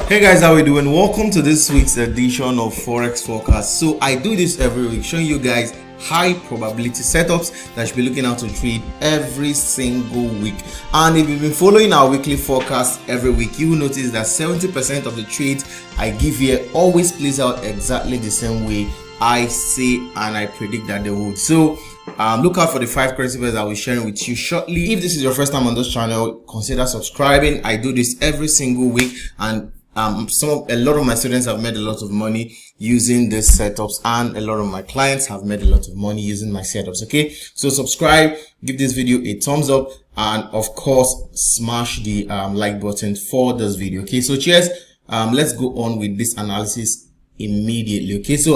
Hey guys, how we doing? Welcome to this week's edition of Forex Forecast. So I do this every week, showing you guys high probability setups that you should be looking out to trade every single week. And if you've been following our weekly forecast every week, you will notice that 70% of the trades I give here always plays out exactly the same way I say and I predict that they would. So look out for the 5 currency pairs I will be sharing with you shortly. If this is your first time on this channel, consider subscribing. I do this every single week, and a lot of my students have made a lot of money using these setups, and a lot of my clients have made a lot of money using my setups. Okay, so subscribe, give this video a thumbs up, and of course smash the like button for this video. Okay, so cheers. Let's go on with this analysis immediately. Okay, so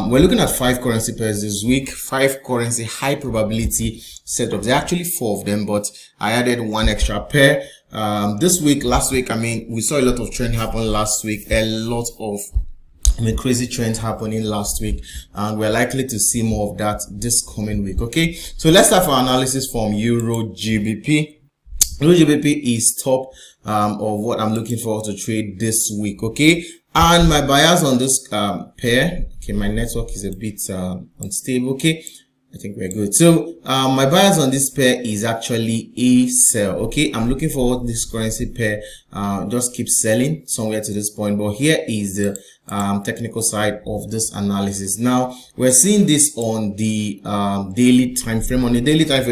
we're looking at 5 currency pairs this week, 5 currency high probability setups. There are actually 4 of them, but I added 1 extra pair this week. Last week, we saw a lot of trend happen last week, a lot of crazy trends happening last week, and we're likely to see more of that this coming week. Okay, so let's start our analysis from Euro GBP. Euro GBP is top of what I'm looking for to trade this week. Okay, and my buyers on this pair, okay, my network is a bit unstable. Okay, I think we're good. So my buyers on this pair is actually a sell. Okay, I'm looking for this currency pair just keep selling somewhere to this point. But here is the technical side of this analysis. Now we're seeing this on the daily time frame. On the daily time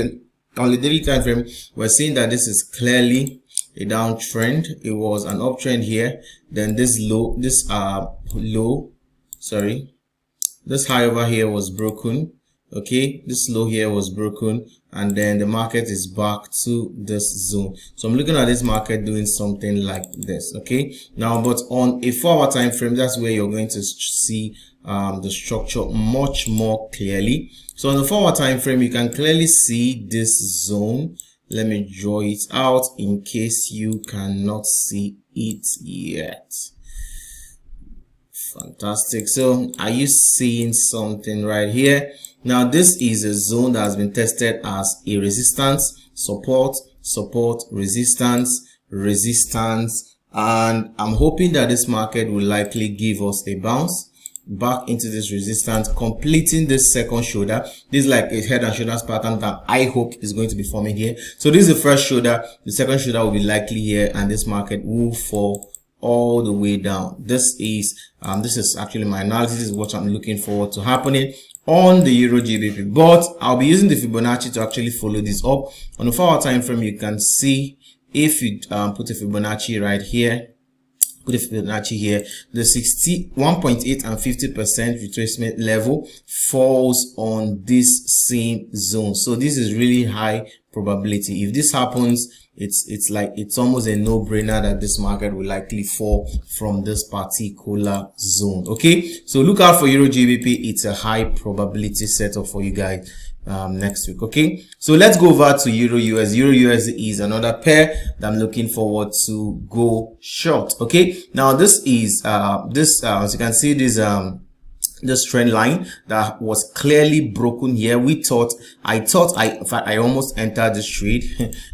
frame, we're seeing that this is clearly a downtrend. It was an uptrend here, then this high over here was broken. Okay, this low here was broken, and then the market is back to this zone. So I'm looking at this market doing something like this. Okay, now but on a 4-hour time frame, that's where you're going to see the structure much more clearly. So on the 4-hour time frame, you can clearly see this zone. Let me draw it out in case you cannot see it yet. Fantastic. So are you seeing something right here? Now this is a zone that has been tested as a resistance, support, resistance, and I'm hoping that this market will likely give us a bounce back into this resistance, completing this second shoulder. This is like a head and shoulders pattern that I hope is going to be forming here. So this is the first shoulder, the second shoulder will be likely here, and this market will fall all the way down. This is actually my analysis. This is what I'm looking forward to happening on the Euro GBP, but I'll be using the Fibonacci to actually follow this up. On the 4-hour time frame, you can see if you put a Fibonacci right here, put a Fibonacci here, the 61.8 and 50% retracement level falls on this same zone. So this is really high probability. If this happens, it's almost a no-brainer that this market will likely fall from this particular zone. Okay, so look out for Euro GBP. It's a high probability setup for you guys next week. Okay, so let's go over to Euro US. Euro US is another pair that I'm looking forward to go short. Okay, now this is as you can see, this trend line that was clearly broken here. I almost entered this trade.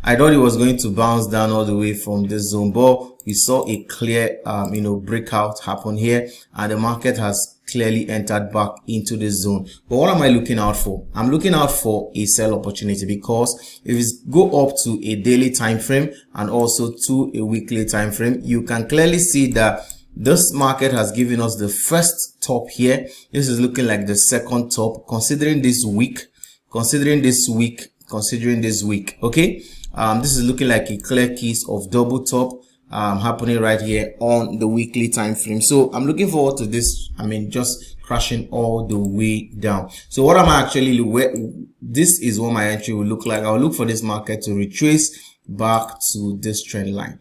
I thought it was going to bounce down all the way from this zone, but we saw a clear breakout happen here, and the market has clearly entered back into this zone. But what am I looking out for? I'm looking out for a sell opportunity, because if it go up to a daily time frame and also to a weekly time frame, you can clearly see that this market has given us the first top here. This is looking like the second top, considering this week. Okay, this is looking like a clear case of double top happening right here on the weekly time frame. So I'm looking forward to this, just crashing all the way down. So what am I actually, this is what my entry will look like. I'll look for this market to retrace back to this trend line.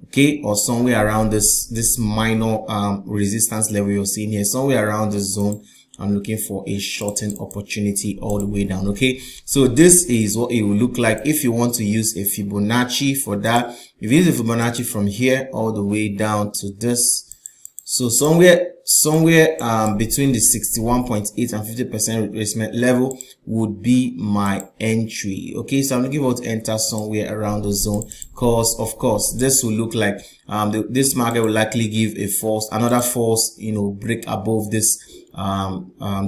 Okay, or somewhere around this minor resistance level you're seeing here, somewhere around this zone. I'm looking for a shorting opportunity all the way down. Okay, so this is what it will look like if you want to use a Fibonacci for that. If you use a Fibonacci from here all the way down to this So somewhere between the 61.8 and 50% retracement level would be my entry. Okay, so I'm looking forward to enter somewhere around the zone, because of course this will look like this market will likely give another false break above this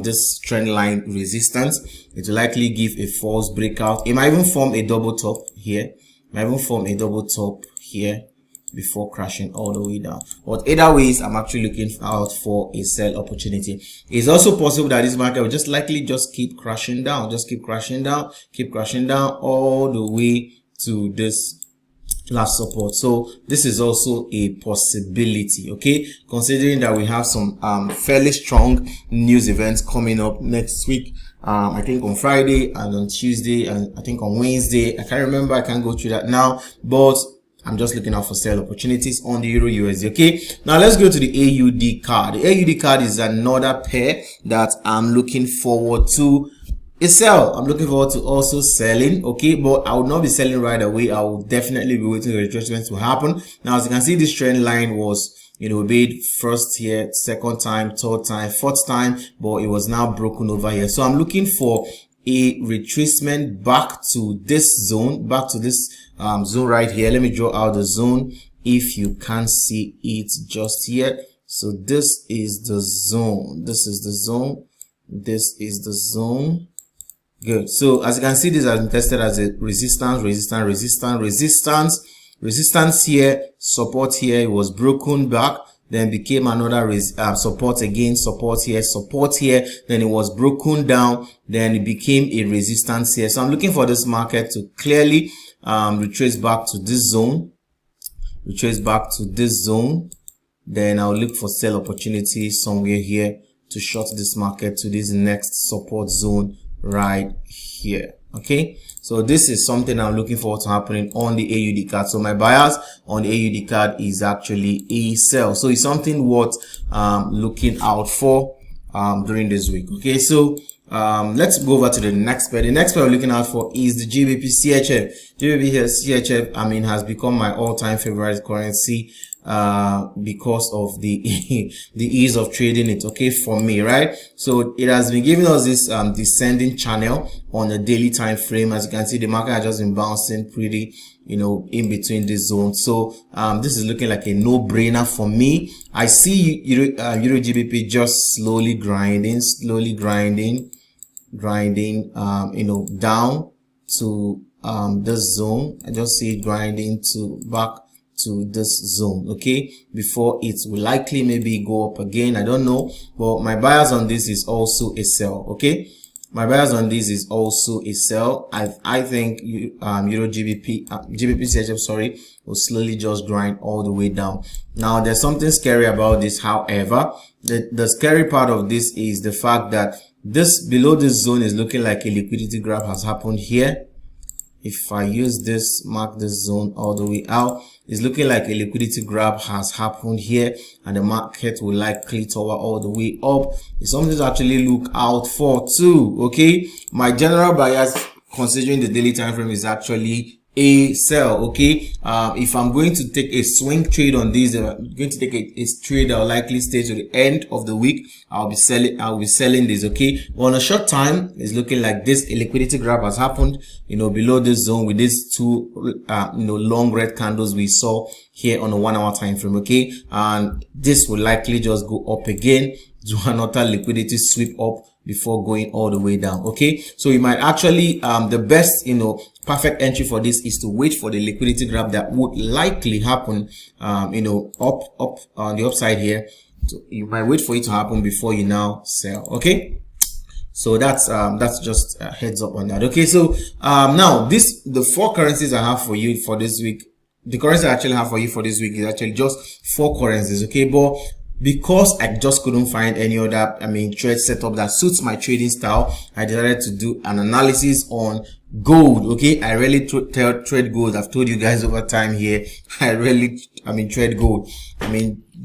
this trend line resistance. It will likely give a false breakout. It might even form a double top here. Before crashing all the way down. But either ways, I'm actually looking out for a sell opportunity. It's also possible that this market will just keep crashing down, keep crashing down all the way to this last support. So this is also a possibility, okay, considering that we have some fairly strong news events coming up next week. I think on Friday and on Tuesday and I think on Wednesday. I can't remember, I can't go through that now, but I'm just looking out for sell opportunities on the Euro USD. Okay, now let's go to the AUD CAD. The AUD CAD is another pair that I'm looking forward to a sell. I'm looking forward to also selling, okay, but I will not be selling right away. I will definitely be waiting for the retracement to happen. Now, as you can see, this trend line was made first here, second time, third time, fourth time, but it was now broken over here. So I'm looking for a retracement back to this zone, zone right here. Let me draw out the zone if you can't see it just yet. So this is the zone. Good. So as you can see, this has been tested as a resistance here, support here. It was broken back, then became another support again, support here, then it was broken down, then it became a resistance here. So I'm looking for this market to clearly retrace back to this zone, then I'll look for sell opportunity somewhere here to short this market to this next support zone right here. Okay, so this is something I'm looking forward to happening on the AUD CAD. So my bias on the AUD CAD is actually a sell. So it's something worth looking out for during this week. Okay, so let's go over to the next pair. The next pair we're looking out for is the GBP CHF. GBP CHF, I mean, has become my all-time favorite currency because of the the ease of trading it, okay, for me, right? So it has been giving us this descending channel on the daily time frame. As you can see, the market has just been bouncing pretty in between this zone. So this is looking like a no-brainer for me. I see Euro GBP just slowly grinding down to this zone. I just see it grinding back to this zone, okay, before it will likely maybe go up again. I don't know, but my bias on this is also a sell. Okay, my bias on this is also a sell. I think Euro GBP CHF, sorry, will slowly just grind all the way down. Now there's something scary about this. However, the scary part of this is the fact that this below this zone is looking like a liquidity grab has happened here. If I use this, mark this zone all the way out, it's looking like a liquidity grab has happened here, and the market will likely tower all the way up. It's something to actually look out for too. Okay, my general bias considering the daily time frame is actually a sell. Okay, if I'm going to take a swing trade on this, I'm going to take a trade that will likely stay to the end of the week. I'll be selling this. Okay, on a short time, it's looking like this a liquidity grab has happened below this zone with these two long red candles we saw here on a 1 hour time frame. Okay, and this will likely just go up again, do another liquidity sweep up before going all the way down. Okay, so you might actually the best perfect entry for this is to wait for the liquidity grab that would likely happen up on the upside here. So you might wait for it to happen before you now sell. Okay, so that's just a heads up on that. Okay, so now the four currencies I have for you for this week, the currency I actually have for you for this week is actually just 4 currencies. Okay, but because I just couldn't find any other trade setup that suits my trading style, I decided to do an analysis on gold. Okay, I really trade gold. I've told you guys over time here, I really trade gold.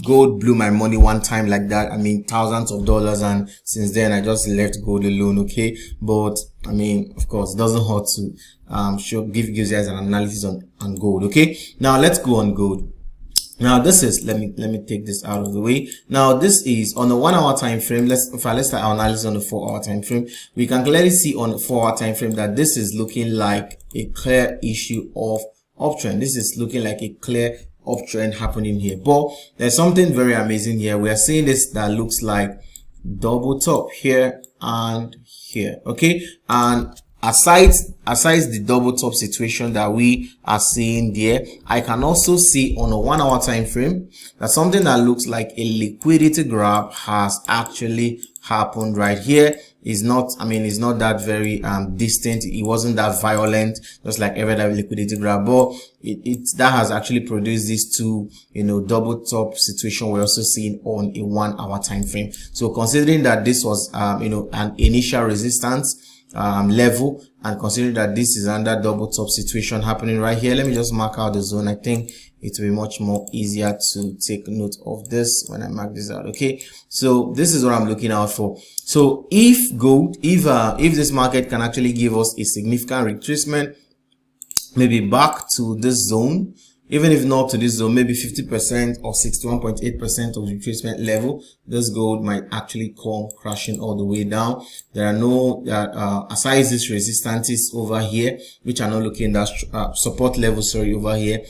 Gold blew my money one time like that. Thousands of dollars, and since then I just left gold alone. Okay, but of course it doesn't hurt to give you guys an analysis on gold. Okay, now let's go on gold. Now this is, let me take this out of the way. Now this is on the 1 hour time frame. Let's start our analysis on the 4 hour time frame. We can clearly see on the 4 hour time frame that this is looking like a clear issue of uptrend. This is looking like a clear uptrend happening here, but there's something very amazing here. We are seeing this that looks like double top here and here. Okay, and aside the double top situation that we are seeing there, I can also see on a 1 hour time frame that something that looks like a liquidity grab has actually happened right here. Is not, I mean, it's not that very distant. It wasn't that violent, just like every other liquidity grab, but that has actually produced these two, double top situation we're also seeing on a 1 hour time frame. So considering that this was an initial resistance level, and considering that this is under double top situation happening right here, let me just mark out the zone. I think it will be much more easier to take note of this when I mark this out. Okay, so this is what I'm looking out for. So if this market can actually give us a significant retracement, maybe back to this zone, even if not to this zone, maybe 50% or 61.8% of the retracement level, this gold might actually come crashing all the way down. There are no, aside this resistances over here, which are not looking that support levels, sorry, over here.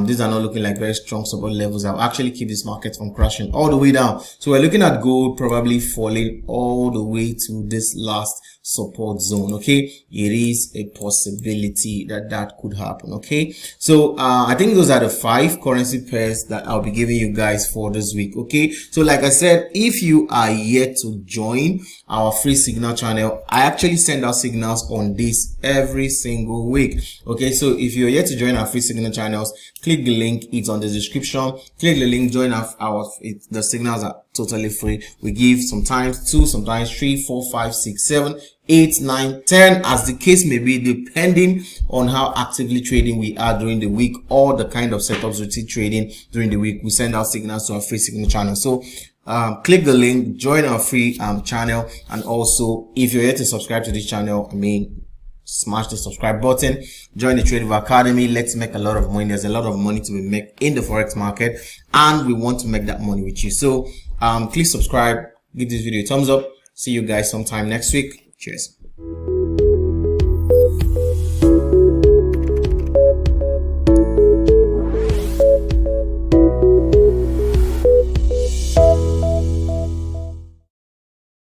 These are not looking like very strong support levels. I'll actually keep this market from crashing all the way down. So we're looking at gold probably falling all the way to this last support zone. Okay, it is a possibility that could happen. Okay, so I think those are the 5 currency pairs that I'll be giving you guys for this week. Okay, so like I said, if you are yet to join our free signal channel, I actually send out signals on this every single week. Okay, so if you're yet to join our free signal channels, click the link, it's on the description. Click the link, join the signals are totally free. We give sometimes 2, sometimes 3, 4, 5, 6, 7, 8, 9, 10, as the case may be, depending on how actively trading we are during the week or the kind of setups we see trading during the week. We send out signals to our free signal channel. So click the link, join our free channel, and also if you're yet to subscribe to this channel, smash the subscribe button, join the Trading Academy. Let's make a lot of money. There's a lot of money to be made in the forex market, and we want to make that money with you. So please subscribe, give this video a thumbs up. See you guys sometime next week. Cheers.